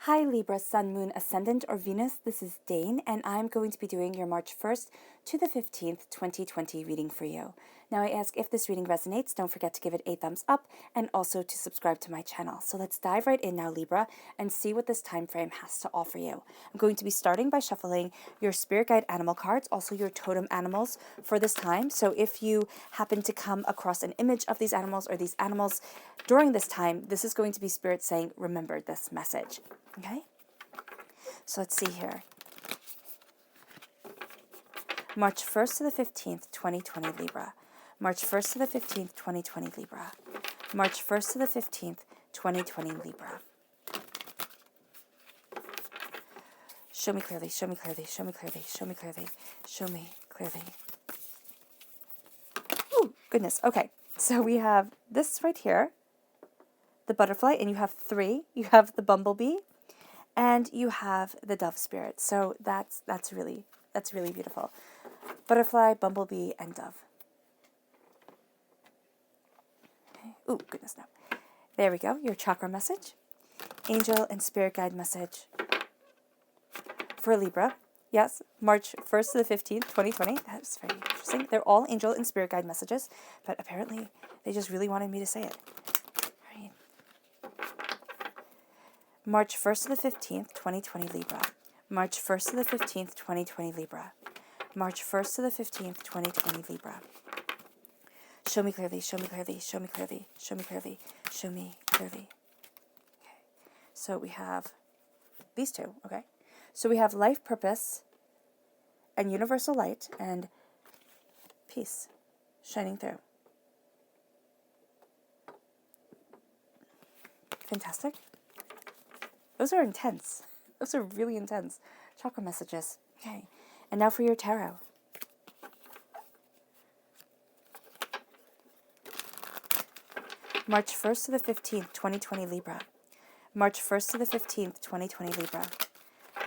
Hi Libra, Sun, Moon, Ascendant, or Venus. This is Dane, and I'm going to be doing your March 1st to the 15th, 2020 reading for you. Now, I ask if this reading resonates, don't forget to give it a thumbs up and also to subscribe to my channel. So let's dive right in now, Libra, and see what this time frame has to offer you. I'm going to be starting by shuffling your spirit guide animal cards, also your totem animals for this time. So if you happen to come across an image of these animals or these animals during this time, this is going to be spirit saying, remember this message. Okay? So let's see here. March 1st to the 15th, 2020 Libra. March 1st to the 15th, 2020 Libra. March 1st to the 15th, 2020 Libra. Show me clearly, show me clearly, show me clearly, show me clearly, show me clearly. Oh, goodness. Okay. So we have this right here, the butterfly, and you have three. You have the bumblebee, and you have the dove spirit. So that's really beautiful. Butterfly, bumblebee, and dove. Okay. Oh, goodness, no. There we go. Your chakra message. Angel and spirit guide message for Libra. Yes, March 1st to the 15th, 2020. That's very interesting. They're all angel and spirit guide messages, but apparently they just really wanted me to say it. Right. March 1st to the 15th, 2020 Libra. March 1st to the 15th, 2020 Libra. March 1st to the 15th, 2020 Libra. Show me clearly, show me clearly, show me clearly, show me clearly, show me clearly. Okay. So we have these two, okay? So we have life purpose and universal light and peace shining through. Fantastic. Those are intense. Those are really intense chakra messages. Okay. And now for your tarot. March 1st to the 15th, 2020 Libra. March 1st to the 15th, 2020 Libra.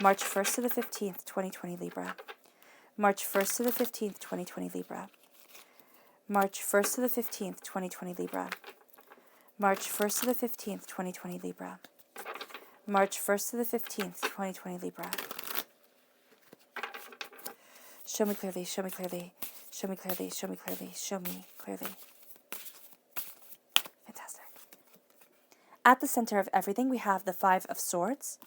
March 1st to the 15th, 2020 Libra. March 1st to the 15th, 2020 Libra. March 1st to the 15th, 2020 Libra. March 1st to the 15th, 2020 Libra. March 1st to the 15th, 2020 Libra. Show me clearly, show me clearly, show me clearly, show me clearly, show me clearly. Fantastic. At the center of everything, we have the Five of Swords,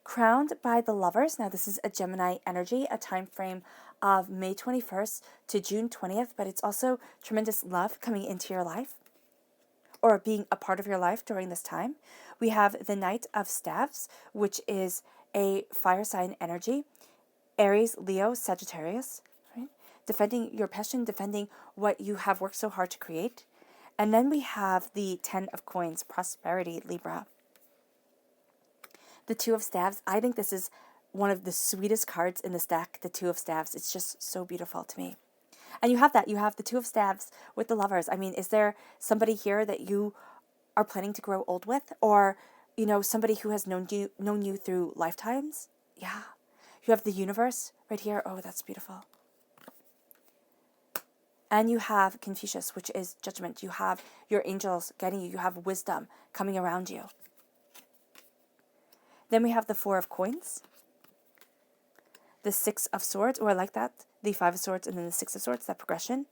crowned by the Lovers. Now, this is a Gemini energy, a time frame of May 21st to June 20th, but it's also tremendous love coming into your life or being a part of your life during this time. We have the Knight of Staves, which is a fire sign energy, Aries, Leo, Sagittarius, right? Defending your passion, defending what you have worked so hard to create. And then we have the Ten of Coins, Prosperity, Libra. The Two of Staves, I think this is one of the sweetest cards in this deck, the Two of Staves. It's just so beautiful to me. And you have that. You have the Two of Staves with the Lovers. I mean, is there somebody here that you are planning to grow old with? Or, you know, somebody who has known you through lifetimes? Yeah. You have the Universe right here. Oh, that's beautiful. And you have Confucius, which is judgment. You have your angels guiding you. You have wisdom coming around you. Then we have the Four of Coins, the Six of Swords, or I like that, the Five of Swords, and then the Six of Swords, that progression.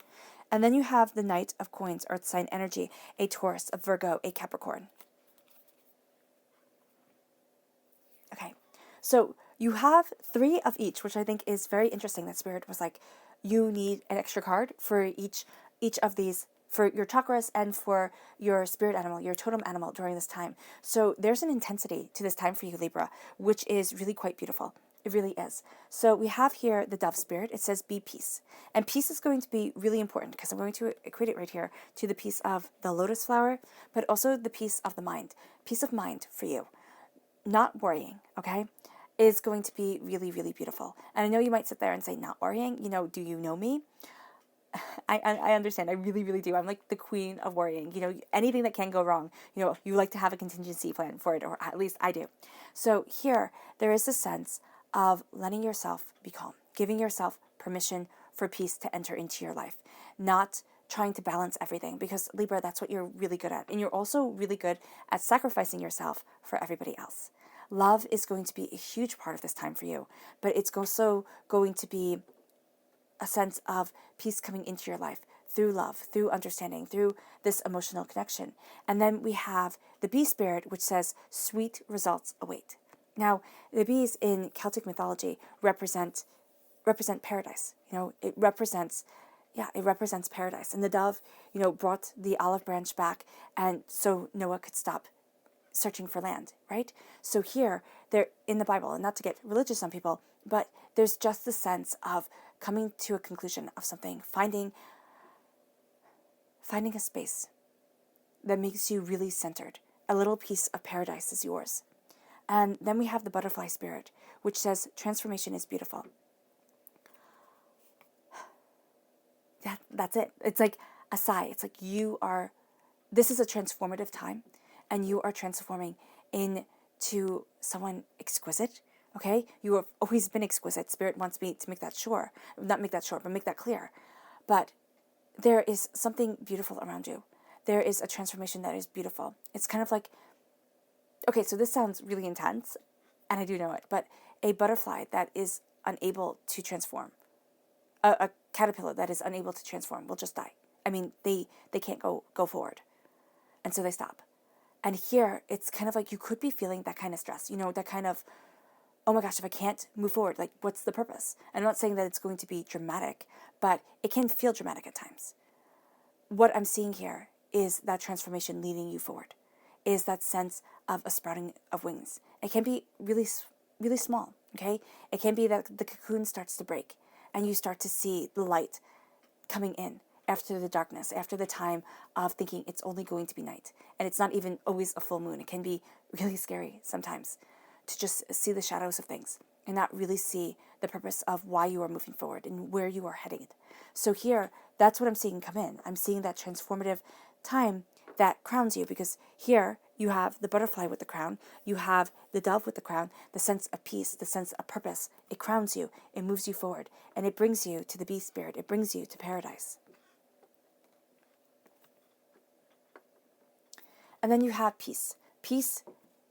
And then you have the Knight of Coins, Earth sign energy, a Taurus, a Virgo, a Capricorn. Okay, so you have three of each, which I think is very interesting. That Spirit was like, you need an extra card for each of these, for your chakras and for your spirit animal, your totem animal during this time. So there's an intensity to this time for you, Libra, which is really quite beautiful. It really is. So we have here the dove spirit. It says be peace. And peace is going to be really important because I'm going to equate it right here to the peace of the lotus flower, but also the peace of the mind. Peace of mind for you. Not worrying, okay, is going to be really, really beautiful. And I know you might sit there and say, not worrying, you know, do you know me? I understand. I really, really do. I'm like the queen of worrying. You know, anything that can go wrong, you know, you like to have a contingency plan for it, or at least I do. So here, there is a sense of letting yourself be calm, giving yourself permission for peace to enter into your life, not trying to balance everything, because Libra, that's what you're really good at. And you're also really good at sacrificing yourself for everybody else. Love is going to be a huge part of this time for you, but it's also going to be a sense of peace coming into your life through love, through understanding, through this emotional connection. And then we have the bee spirit, which says sweet results await. Now, the bees in Celtic mythology represent paradise. It represents paradise. And the dove, brought the olive branch back, and so Noah could stop searching for land, right? So here, there in the Bible, and not to get religious on people, but there's just the sense of coming to a conclusion of something, finding a space that makes you really centered. A little piece of paradise is yours. And then we have the butterfly spirit, which says transformation is beautiful. That's it. It's like a sigh. It's like this is a transformative time, and you are transforming into someone exquisite. Okay? You have always been exquisite. Spirit wants me to make that sure. Not make that short, but make that clear. But there is something beautiful around you. There is a transformation that is beautiful. It's kind of like, okay, so this sounds really intense, and I do know it, but a butterfly that is unable to transform, a caterpillar that is unable to transform will just die. I mean, they can't go forward. And so they stop. And here, it's kind of like you could be feeling that kind of stress, that kind of, oh my gosh, if I can't move forward, like, what's the purpose? And I'm not saying that it's going to be dramatic, but it can feel dramatic at times. What I'm seeing here is that transformation leading you forward, is that sense of a sprouting of wings. It can be really, really small, okay? It can be that the cocoon starts to break, and you start to see the light coming in after the darkness, after the time of thinking it's only going to be night. And it's not even always a full moon. It can be really scary sometimes to just see the shadows of things and not really see the purpose of why you are moving forward and where you are heading. So here, that's what I'm seeing come in. I'm seeing that transformative time that crowns you, because here you have the butterfly with the crown, you have the dove with the crown, the sense of peace, the sense of purpose. It crowns you, it moves you forward, and it brings you to the bee spirit, it brings you to paradise. And then you have peace. Peace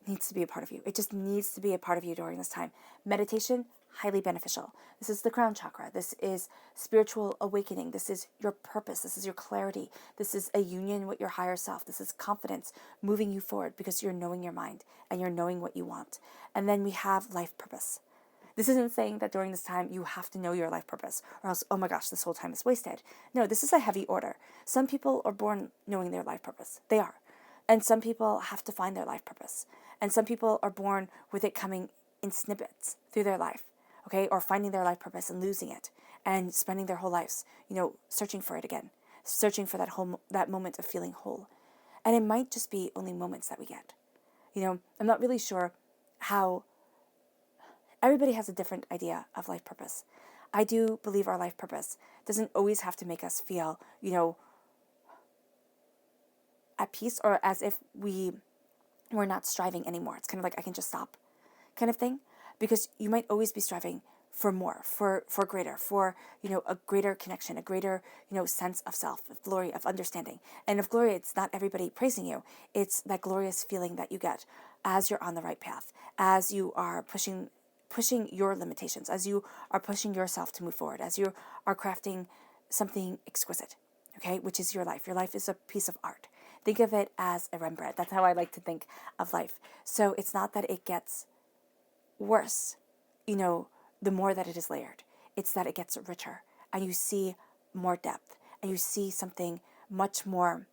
needs to be a part of you. It just needs to be a part of you during this time. Meditation, highly beneficial. This is the crown chakra. This is spiritual awakening. This is your purpose. This is your clarity. This is a union with your higher self. This is confidence moving you forward because you're knowing your mind and you're knowing what you want. And then we have life purpose. This isn't saying that during this time you have to know your life purpose, or else, oh my gosh, this whole time is wasted. No, this is a heavy order. Some people are born knowing their life purpose. They are. And some people have to find their life purpose. And some people are born with it coming in snippets through their life, okay? Or finding their life purpose and losing it and spending their whole lives, searching for it again, searching for that moment of feeling whole. And it might just be only moments that we get. I'm not really sure how. Everybody has a different idea of life purpose. I do believe our life purpose doesn't always have to make us feel, at peace, or as if we're not striving anymore. It's kind of like I can just stop kind of thing, because you might always be striving for more, for greater, for, a greater connection, a greater, sense of self, of glory, of understanding. And of glory, it's not everybody praising you. It's that glorious feeling that you get as you're on the right path, as you are pushing your limitations, as you are pushing yourself to move forward, as you are crafting something exquisite, okay, which is your life. Your life is a piece of art. Think of it as a Rembrandt. That's how I like to think of life. So it's not that it gets worse, the more that it is layered. It's that it gets richer, and you see more depth, and you see something much more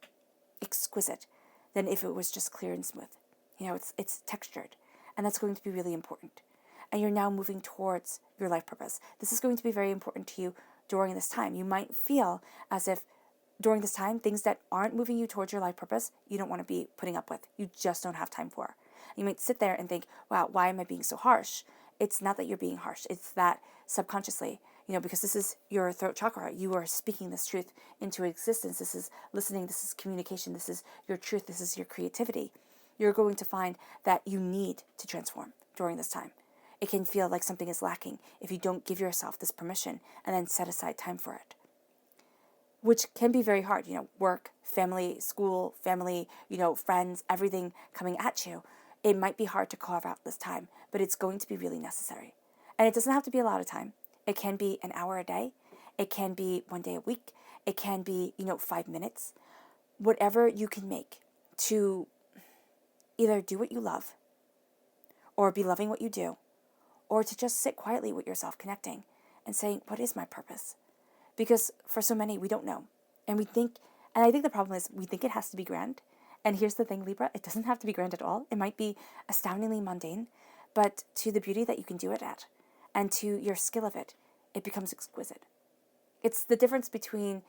exquisite than if it was just clear and smooth. It's textured, and that's going to be really important. And you're now moving towards your life purpose. This is going to be very important to you during this time. You might feel as if during this time, things that aren't moving you towards your life purpose, you don't want to be putting up with. You just don't have time for. You might sit there and think, wow, why am I being so harsh? It's not that you're being harsh. It's that subconsciously, because this is your throat chakra, you are speaking this truth into existence. This is listening. This is communication. This is your truth. This is your creativity. You're going to find that you need to transform during this time. It can feel like something is lacking if you don't give yourself this permission and then set aside time for it, which can be very hard. Work, family, school, family, friends, everything coming at you. it might be hard to carve out this time, but it's going to be really necessary. And it doesn't have to be a lot of time. It can be an hour a day. It can be 1 day a week. It can be, 5 minutes. Whatever you can make to either do what you love or be loving what you do, or to just sit quietly with yourself connecting and saying, what is my purpose? Because for so many, we don't know. And I think the problem is we think it has to be grand. And here's the thing, Libra, it doesn't have to be grand at all. It might be astoundingly mundane, but to the beauty that you can do it at and to your skill of it, it becomes exquisite. It's the difference between,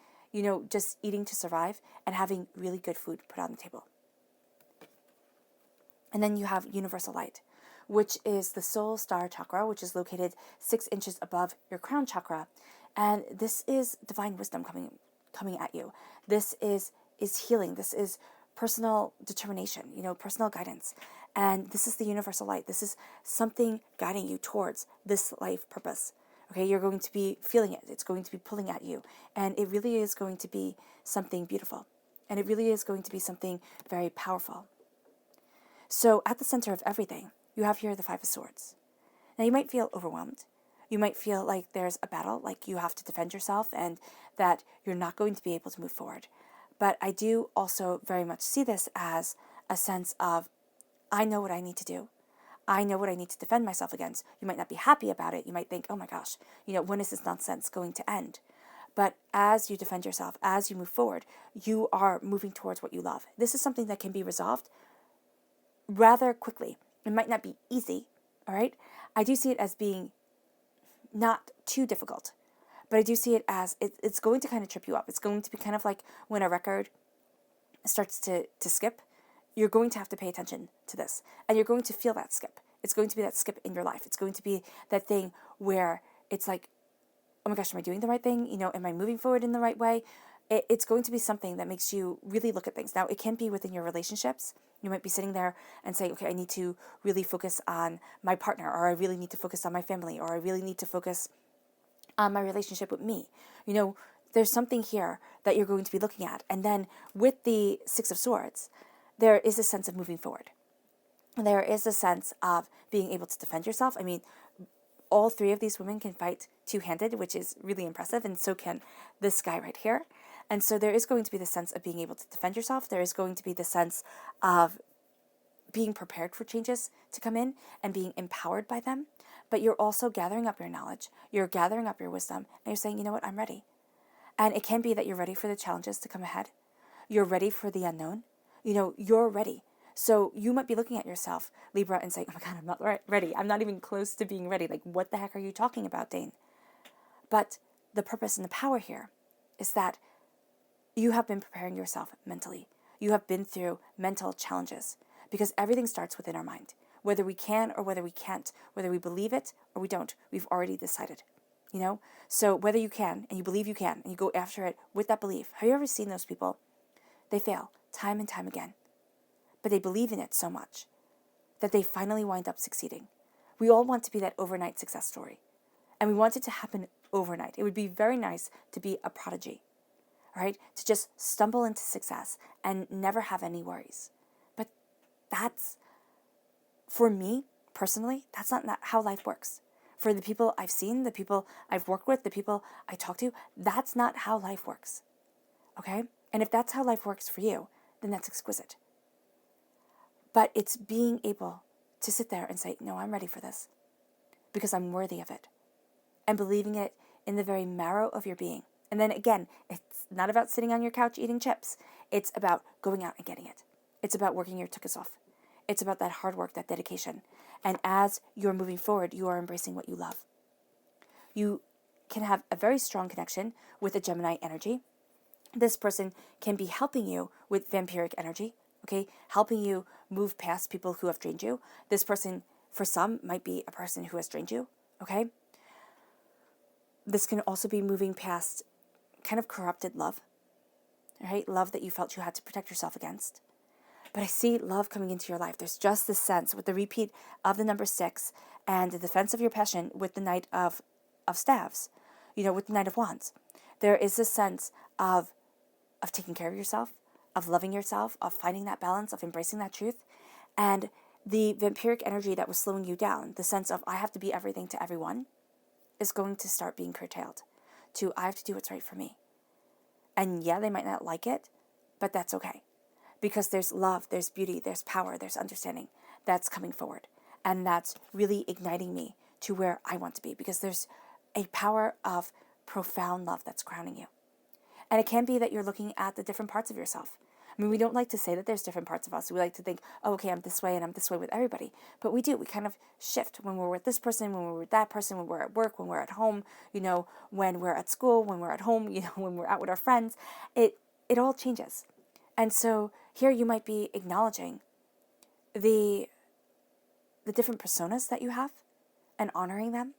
just eating to survive and having really good food put on the table. And then you have universal light, which is the soul star chakra, which is located 6 inches above your crown chakra. And this is divine wisdom coming at you. This is healing. This is personal determination, personal guidance. And this is the universal light. This is something guiding you towards this life purpose. Okay, you're going to be feeling it. It's going to be pulling at you. And it really is going to be something beautiful. And it really is going to be something very powerful. So at the center of everything, you have here the Five of Swords. Now you might feel overwhelmed. You might feel like there's a battle, like you have to defend yourself and that you're not going to be able to move forward. But I do also very much see this as a sense of, I know what I need to do. I know what I need to defend myself against. You might not be happy about it. You might think, oh my gosh, when is this nonsense going to end? But as you defend yourself, as you move forward, you are moving towards what you love. This is something that can be resolved rather quickly. It might not be easy, all right? I do see it as being not too difficult, but I do see it as it's going to kind of trip you up. It's going to be kind of like when a record starts to skip. You're going to have to pay attention to this, and you're going to feel that skip. It's going to be that skip in your life. It's going to be that thing where it's like, oh my gosh, am I doing the right thing? Am I moving forward in the right way? It's going to be something that makes you really look at things. Now, it can be within your relationships. You might be sitting there and say, okay, I need to really focus on my partner, or I really need to focus on my family, or I really need to focus on my relationship with me. There's something here that you're going to be looking at. And then with the Six of Swords, there is a sense of moving forward. There is a sense of being able to defend yourself. I mean, all three of these women can fight two-handed, which is really impressive, and so can this guy right here. And so there is going to be the sense of being able to defend yourself. There is going to be the sense of being prepared for changes to come in and being empowered by them. But you're also gathering up your knowledge. You're gathering up your wisdom. And you're saying, you know what, I'm ready. And it can be that you're ready for the challenges to come ahead. You're ready for the unknown. You're ready. So you might be looking at yourself, Libra, and saying, oh my God, I'm not ready. I'm not even close to being ready. Like, what the heck are you talking about, Dane? But the purpose and the power here is that you have been preparing yourself mentally. You have been through mental challenges, because everything starts within our mind. Whether we can or whether we can't, whether we believe it or we don't, we've already decided. So whether you can and you believe you can and you go after it with that belief. Have you ever seen those people? They fail time and time again, but they believe in it so much that they finally wind up succeeding. We all want to be that overnight success story, and we want it to happen overnight. It would be very nice to be a prodigy, right? To just stumble into success and never have any worries. But that's, for me personally, that's not how life works. For the people I've seen, the people I've worked with, the people I talk to, that's not how life works. Okay? And if that's how life works for you, then that's exquisite. But it's being able to sit there and say, no, I'm ready for this because I'm worthy of it. And believing it in the very marrow of your being. And then again, it's not about sitting on your couch eating chips. It's about going out and getting it. It's about working your tuchus off. It's about that hard work, that dedication. And as you're moving forward, you are embracing what you love. You can have a very strong connection with a Gemini energy. This person can be helping you with vampiric energy, okay? Helping you move past people who have drained you. This person, for some, might be a person who has drained you, okay? This can also be moving past kind of corrupted love, right? Love that you felt you had to protect yourself against. But I see love coming into your life. There's just this sense with the repeat of the number 6 and the defense of your passion with the Knight of Staves, with the Knight of Wands. There is this sense of taking care of yourself, of loving yourself, of finding that balance, of embracing that truth. And the vampiric energy that was slowing you down, the sense of I have to be everything to everyone, is going to start being curtailed to I have to do what's right for me. And yeah, they might not like it, but that's okay. Because there's love, there's beauty, there's power, there's understanding that's coming forward. And that's really igniting me to where I want to be, because there's a power of profound love that's crowning you. And it can be that you're looking at the different parts of yourself. I mean, we don't like to say that there's different parts of us. We like to think, oh, okay, I'm this way and I'm this way with everybody. But we do. We kind of shift when we're with this person, when we're with that person, when we're at work, when we're at home, when we're at school, when we're at home, when we're out with our friends. It all changes. And so here you might be acknowledging the different personas that you have and honoring them.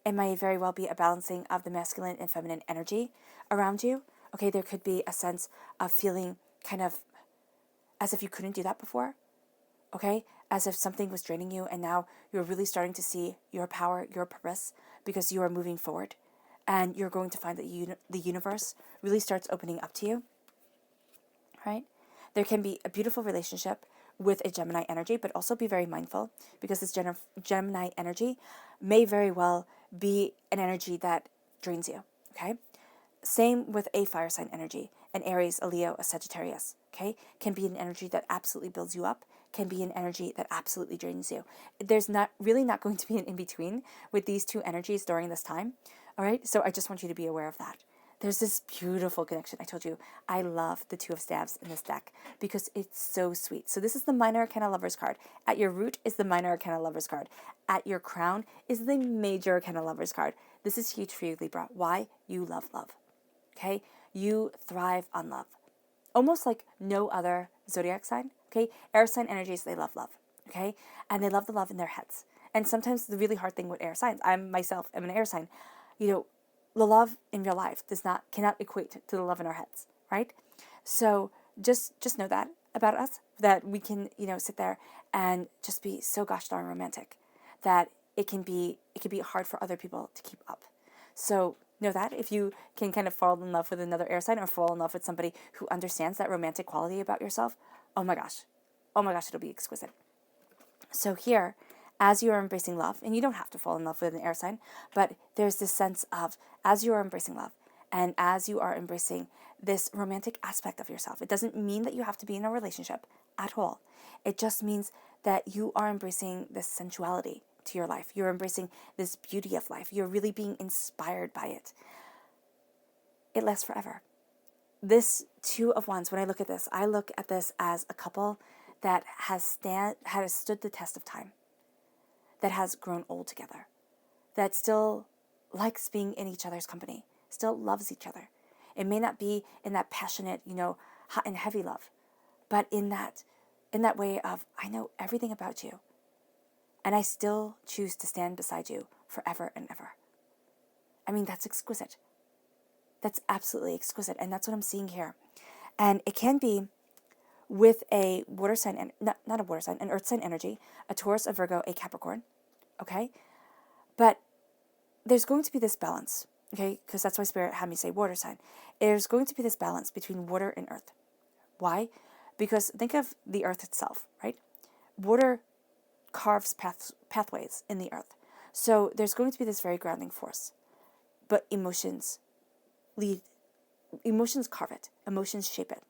It might very well be a balancing of the masculine and feminine energy around you. Okay, there could be a sense of feeling kind of as if you couldn't do that before. Okay, as if something was draining you and now you're really starting to see your power, your purpose, because you are moving forward. And you're going to find that the universe really starts opening up to you. Right? There can be a beautiful relationship with a Gemini energy, but also be very mindful, because this Gemini energy may very well be an energy that drains you, okay? Same with a fire sign energy, an Aries, a Leo, a Sagittarius, okay? Can be an energy that absolutely builds you up, can be an energy that absolutely drains you. There's not going to be an in-between with these two energies during this time, all right? So I just want you to be aware of that. There's this beautiful connection. I told you, I love the Two of Staves in this deck because it's so sweet. So this is the Minor Arcana Lovers card. At your root is the Minor Arcana Lovers card. At your crown is the Major Arcana Lovers card. This is huge for you, Libra. Why? You love love. Okay? You thrive on love. Almost like no other zodiac sign. Okay? Air sign energies, they love love. Okay? And they love the love in their heads. And sometimes the really hard thing with air signs, I myself am an air sign, the love in real life cannot equate to the love in our heads, right? So just know that about us, that we can, sit there and just be so gosh darn romantic that it can be hard for other people to keep up. So know that if you can kind of fall in love with another air sign or fall in love with somebody who understands that romantic quality about yourself, oh my gosh, it'll be exquisite. So here, as you are embracing love, and you don't have to fall in love with an air sign, but there's this sense of, as you are embracing love, and as you are embracing this romantic aspect of yourself, it doesn't mean that you have to be in a relationship at all. It just means that you are embracing this sensuality to your life. You're embracing this beauty of life. You're really being inspired by it. It lasts forever. This Two of Wands, when I look at this, I look at this as a couple that has stood the test of time, that has grown old together, that still likes being in each other's company, still loves each other. It may not be in that passionate, hot and heavy love, but in that way of, I know everything about you, and I still choose to stand beside you forever and ever. I mean, that's exquisite. That's absolutely exquisite, and that's what I'm seeing here. And it can be with a water sign, not a water sign, an earth sign energy, a Taurus, a Virgo, a Capricorn, okay? But there's going to be this balance, okay? Because that's why Spirit had me say water sign. There's going to be this balance between water and earth. Why? Because think of the earth itself, right? Water carves pathways in the earth. So there's going to be this very grounding force. But emotions carve it. Emotions shape it.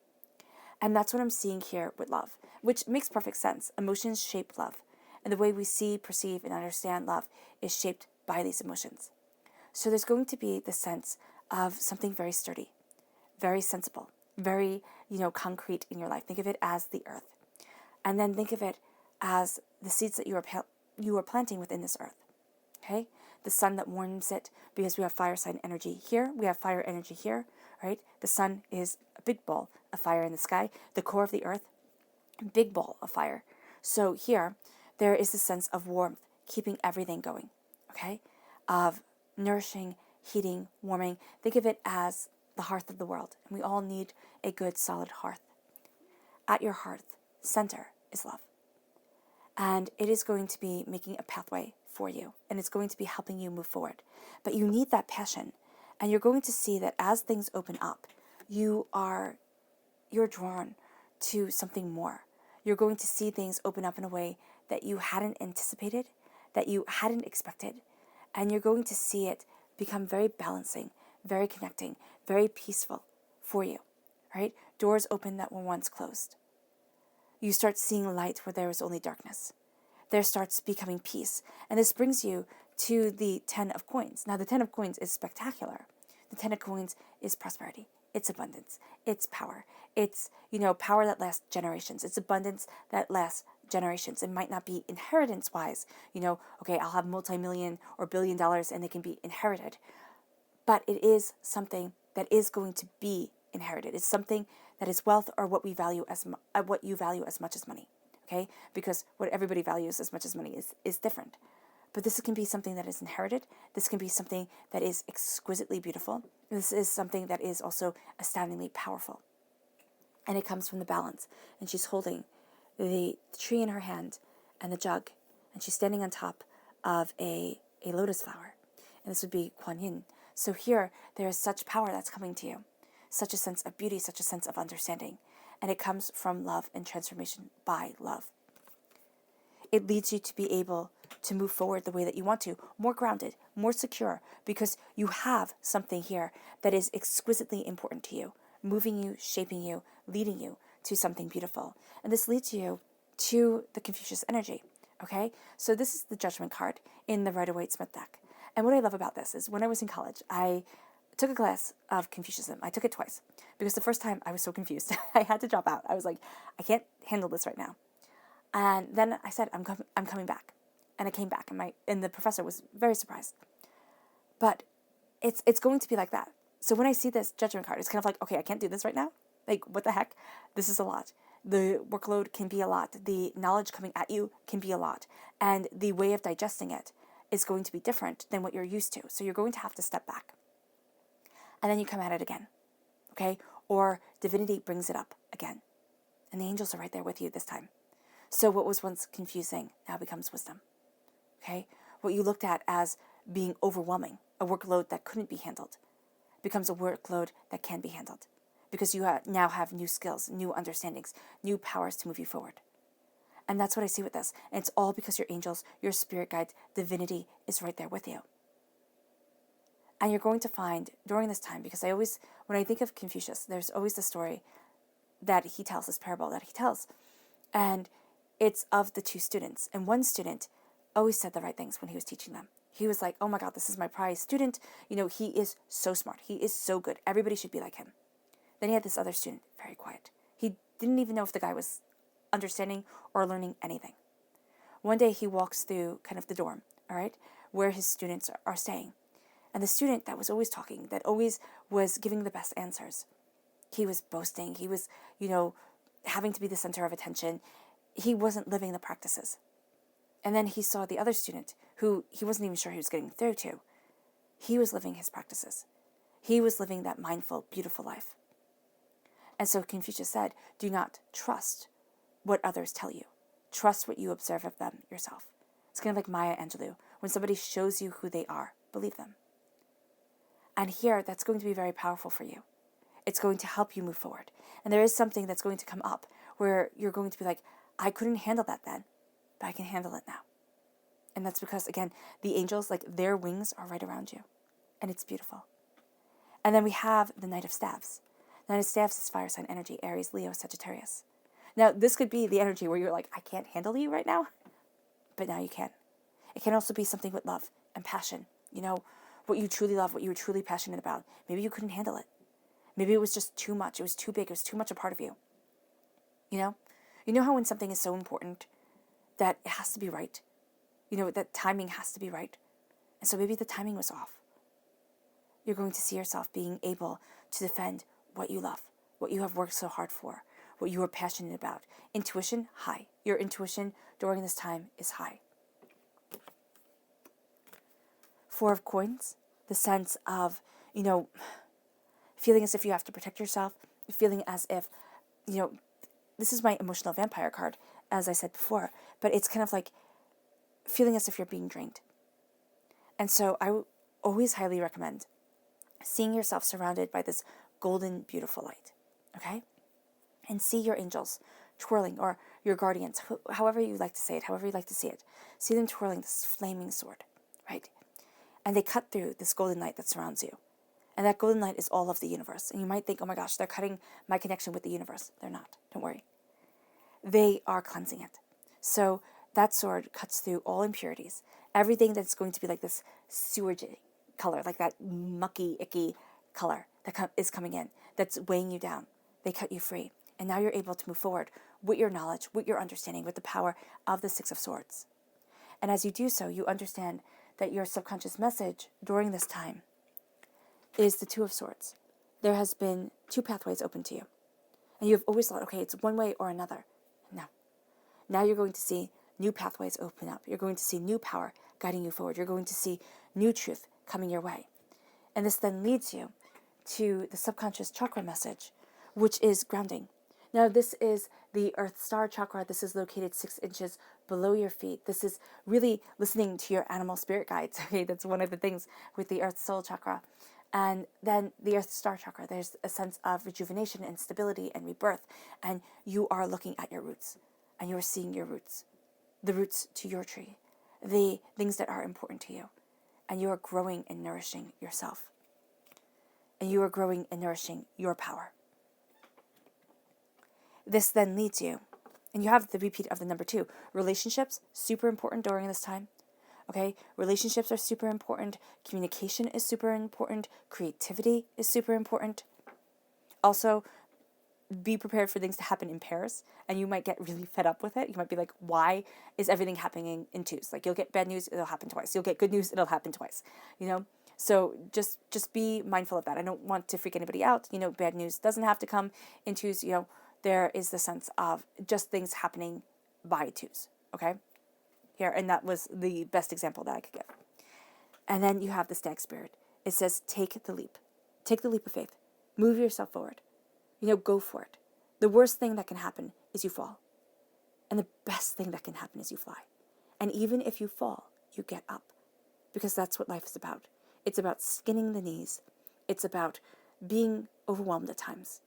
And that's what I'm seeing here with love, which makes perfect sense. Emotions shape love. And the way we see, perceive, and understand love is shaped by these emotions. So there's going to be the sense of something very sturdy, very sensible, very, concrete in your life. Think of it as the earth. And then think of it as the seeds that you are planting within this earth. Okay? The sun that warms it, because we have fire sign energy here, we have fire energy here, right? The sun is a big ball of fire in the sky, the core of the earth, big ball of fire. So here, there is a sense of warmth, keeping everything going, okay? Of nourishing, heating, warming. Think of it as the hearth of the world. And we all need a good, solid hearth. At your hearth center is love. And it is going to be making a pathway for you. And it's going to be helping you move forward. But you need that passion. And you're going to see that as things open up, you're drawn to something more. You're going to see things open up in a way that you hadn't anticipated, that you hadn't expected, and you're going to see it become very balancing, very connecting, very peaceful for you, right? Doors open that were once closed. You start seeing light where there was only darkness. There starts becoming peace. And this brings you to the 10 of coins. Now, the 10 of coins is spectacular. The 10 of coins is prosperity. It's abundance. It's power. It's, power that lasts generations. It's abundance that lasts generations. It might not be inheritance-wise. Okay, I'll have multi-million or $1 billion and they can be inherited. But it is something that is going to be inherited. It's something that is wealth, or what we value as what you value as much as money. Okay, because what everybody values as much as money is different. But this can be something that is inherited. This can be something that is exquisitely beautiful. This is something that is also astoundingly powerful. And it comes from the balance. And she's holding the tree in her hand and the jug. And she's standing on top of a lotus flower. And this would be Kuan Yin. So here, there is such power that's coming to you. Such a sense of beauty, such a sense of understanding. And it comes from love and transformation by love. It leads you to be able to move forward the way that you want to, more grounded, more secure, because you have something here that is exquisitely important to you, moving you, shaping you, leading you to something beautiful. And this leads you to the Confucius energy, okay? So this is the Judgment card in the Rider-Waite-Smith deck. And what I love about this is when I was in college, I took a class of Confucianism. I took it twice because the first time I was so confused. I had to drop out. I was like, I can't handle this right now. And then I said, I'm coming back. And I came back, and the professor was very surprised. But it's going to be like that. So when I see this Judgment card, it's kind of like, okay, I can't do this right now. Like, what the heck? This is a lot. The workload can be a lot. The knowledge coming at you can be a lot. And the way of digesting it is going to be different than what you're used to. So you're going to have to step back. And then you come at it again, okay? Or divinity brings it up again. And the angels are right there with you this time. So what was once confusing now becomes wisdom, okay? What you looked at as being overwhelming, a workload that couldn't be handled, becomes a workload that can be handled because you now have new skills, new understandings, new powers to move you forward. And that's what I see with this. And it's all because your angels, your spirit guides, divinity is right there with you. And you're going to find during this time, because when I think of Confucius, there's always the story that he tells, this parable that he tells. And it's of the two students. And one student always said the right things when he was teaching them. He was like, oh my God, this is my prize student. He is so smart. He is so good. Everybody should be like him. Then he had this other student, very quiet. He didn't even know if the guy was understanding or learning anything. One day he walks through kind of the dorm, all right, where his students are staying. And the student that was always talking, that always was giving the best answers, he was boasting. He was, having to be the center of attention. He wasn't living the practices. And then he saw the other student who he wasn't even sure he was getting through to. He was living his practices. He was living that mindful, beautiful life. And so Confucius said, do not trust what others tell you. Trust what you observe of them yourself. It's kind of like Maya Angelou. When somebody shows you who they are, believe them. And here, that's going to be very powerful for you. It's going to help you move forward. And there is something that's going to come up where you're going to be like, I couldn't handle that then, but I can handle it now. And that's because, again, the angels, like their wings are right around you. And it's beautiful. And then we have the Knight of Staves. The Knight of Staves is fire sign energy, Aries, Leo, Sagittarius. Now, this could be the energy where you're like, I can't handle you right now, but now you can. It can also be something with love and passion. What you truly love, what you were truly passionate about. Maybe you couldn't handle it. Maybe it was just too much. It was too big. It was too much a part of you. You know how when something is so important that it has to be right? That timing has to be right. And so maybe the timing was off. You're going to see yourself being able to defend what you love, what you have worked so hard for, what you are passionate about. Intuition, high. Your intuition during this time is high. Four of Coins, the sense of, feeling as if you have to protect yourself, feeling as if, this is my emotional vampire card, as I said before, but it's kind of like feeling as if you're being drained. And so I always highly recommend seeing yourself surrounded by this golden, beautiful light, okay? And see your angels twirling or your guardians, however you like to say it, however you like to see it. See them twirling this flaming sword, right? And they cut through this golden light that surrounds you. And that golden light is all of the universe. And you might think, oh my gosh, they're cutting my connection with the universe. They're not. Don't worry. They are cleansing it. So that sword cuts through all impurities. Everything that's going to be like this sewage color, like that mucky, icky color that is coming in, that's weighing you down. They cut you free. And now you're able to move forward with your knowledge, with your understanding, with the power of the Six of Swords. And as you do so, you understand that your subconscious message during this time is the Two of Swords. There has been two pathways open to you. And you have always thought, okay, it's one way or another. No. Now you're going to see new pathways open up. You're going to see new power guiding you forward. You're going to see new truth coming your way. And this then leads you to the subconscious chakra message, which is grounding. Now, this is the Earth Star chakra. This is located 6 inches below your feet. This is really listening to your animal spirit guides. Okay, that's one of the things with the Earth Soul chakra. And then the Earth Star chakra, there's a sense of rejuvenation and stability and rebirth. And you are looking at your roots, and you are seeing your roots, the roots to your tree, the things that are important to you. And you are growing and nourishing yourself. And you are growing and nourishing your power. This then leads you, and you have the repeat of the number 2. Relationships, super important during this time. Okay, relationships are super important. Communication is super important. Creativity is super important. Also, be prepared for things to happen in pairs, and you might get really fed up with it. You might be like, why is everything happening in twos? Like, you'll get bad news, it'll happen twice. You'll get good news, it'll happen twice. So just be mindful of that. I don't want to freak anybody out. Bad news doesn't have to come in twos. There is the sense of just things happening by twos. Okay, here, and that was the best example that I could give. And then you have the stag spirit. It says, take the leap of faith, move yourself forward. Go for it. The worst thing that can happen is you fall. And the best thing that can happen is you fly. And even if you fall, you get up. Because that's what life is about. It's about skinning the knees. It's about being overwhelmed at times.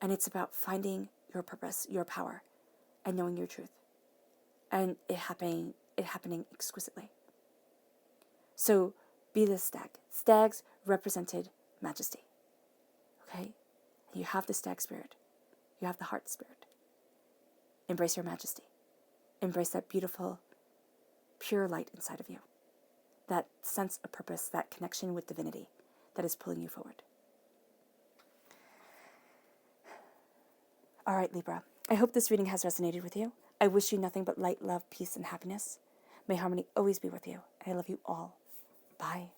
And it's about finding your purpose, your power, and knowing your truth. And it happening exquisitely. So be the stag. Stags represented majesty. Okay? You have the stag spirit. You have the heart spirit. Embrace your majesty. Embrace that beautiful, pure light inside of you. That sense of purpose, that connection with divinity that is pulling you forward. All right, Libra. I hope this reading has resonated with you. I wish you nothing but light, love, peace, and happiness. May harmony always be with you. And I love you all. Bye.